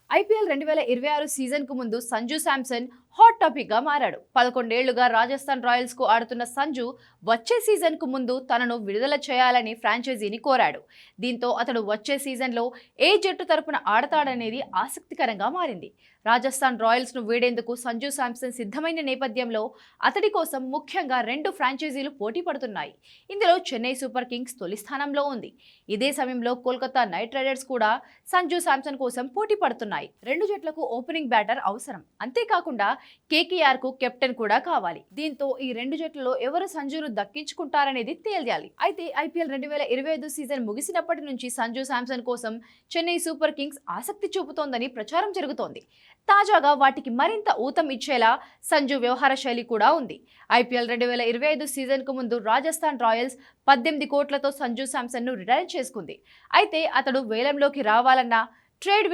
IPL 2026 సీజన్కు ముందు Sanju Samson hot టాపిక్గా మారాడు. 11 ఏళ్లుగా రాజస్థాన్ రాయల్స్కు ఆడుతున్న సంజు వచ్చే సీజన్కు ముందు తనను విడుదల చేయాలని ఫ్రాంచైజీని కోరాడు. దీంతో అతడు వచ్చే సీజన్లో ఏ జట్టు తరపున ఆడతాడనేది ఆసక్తికరంగా మారింది. రాజస్థాన్ రాయల్స్ను వీడేందుకు సంజు శాంసన్ సిద్ధమైన నేపథ్యంలో అతడి కోసం ముఖ్యంగా 2 ఫ్రాంచైజీలు పోటీ పడుతున్నాయి. ఇందులో చెన్నై సూపర్ కింగ్స్ తొలి స్థానంలో ఉంది. ఇదే సమయంలో కోల్కతా నైట్ రైడర్స్ కూడా సంజు శాంసన్ కోసం పోటీ పడుతున్నాయి. 2 జట్లకు ఓపెనింగ్ బ్యాటర్ అవసరం. అంతేకాకుండా కేకేఆర్ కు కెప్టెన్ కూడా కావాలి. దీంతో ఈ 2 జట్లలో ఎవరు సంజును దక్కించుకుంటారనేది తేల్చాలి. అయితే ఐపీఎల్ 2025 సీజన్ ముగిసినప్పటి నుంచి సంజు శాంసన్ కోసం చెన్నై సూపర్ కింగ్స్ ఆసక్తి చూపుతోందని ప్రచారం జరుగుతోంది. తాజాగా వాటికి మరింత ఊతం ఇచ్చేలా సంజు వ్యవహార శైలి కూడా ఉంది. ఐపీఎల్ 2025 సీజన్కు ముందు రాజస్థాన్ రాయల్స్ 18 కోట్లతో సంజు శాంసన్ను రిటైర్ చేసుకుంది. అయితే అతడు వేలంలోకి రావాలన్నా ట్రేడ్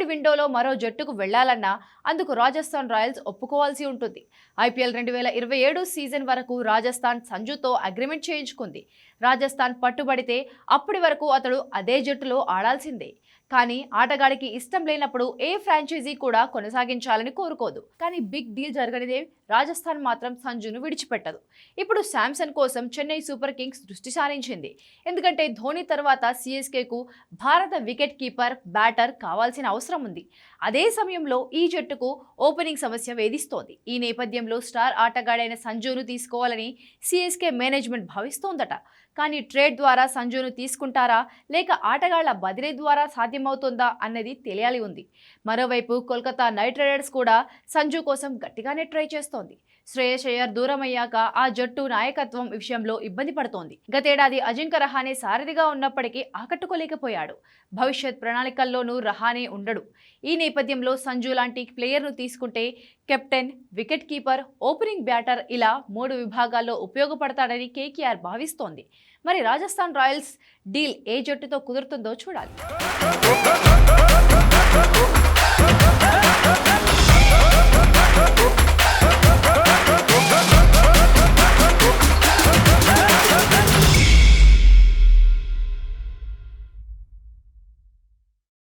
విండోలో మరో జట్టుకు వెళ్లాలన్నా అందుకు రాజస్థాన్ రాయల్స్ ఒప్పుకోవాల్సి ఉంటుంది. ఐపీఎల్ 2027 సీజన్ వరకు రాజస్థాన్ సంజుతో అగ్రిమెంట్ చేయించుకుంది. రాజస్థాన్ పట్టుబడితే అప్పటి వరకు అతడు అదే జట్టులో ఆడాల్సిందే. కానీ ఆటగాడికి ఇష్టం లేనప్పుడు ఏ ఫ్రాంచైజీ కూడా కొనసాగించాలని కోరుకోదు. కానీ బిగ్ డీల్ జరగనిదే రాజస్థాన్ మాత్రం సంజును విడిచిపెట్టదు. ఇప్పుడు శాంసన్ కోసం చెన్నై సూపర్ కింగ్స్ దృష్టి సారించింది. ఎందుకంటే ధోని తర్వాత సిఎస్కేకు భారత వికెట్ కీపర్, బ్యాటర్ కావాల్సిన అవసరం ఉంది. అదే సమయంలో ఈ జట్టుకు ఓపెనింగ్ సమస్య వేధిస్తోంది. ఈ నేపథ్యంలో స్టార్ ఆటగాడైన సంజును తీసుకోవాలని సిఎస్కే మేనేజ్మెంట్ భావిస్తోందట. కానీ ట్రేడ్ ద్వారా సంజును తీసుకుంటారా లేక ఆటగాళ్ల బదిలీ ద్వారా సాధ్యమవుతుందా అన్నది తెలియాలి ఉంది. మరోవైపు కోల్కతా నైట్ రైడర్స్ కూడా సంజు కోసం గట్టిగానే ట్రై చేస్తోంది. శ్రేయస్ అయ్యర్ దూరమయ్యాక ఆ జట్టు నాయకత్వం విషయంలో ఇబ్బంది పడుతోంది. గతేడాది అజింక్య రహానే సారథిగా ఉన్నప్పటికీ ఆకట్టుకోలేకపోయాడు. భవిష్యత్ ప్రణాళికల్లోనూ రహానే ఉండడు. ఈ నేపథ్యంలో సంజు లాంటి ప్లేయర్ను తీసుకుంటే captain, wicket keeper, opening batter ఇలా 3 విభాగాల్లో ఉపయోగపడతాడని కేకేఆర్ భావిస్తోంది. మరి రాజస్థాన్ రాయల్స్ డీల్ ఏ జట్టుతో కుదురుతుందో చూడాలి.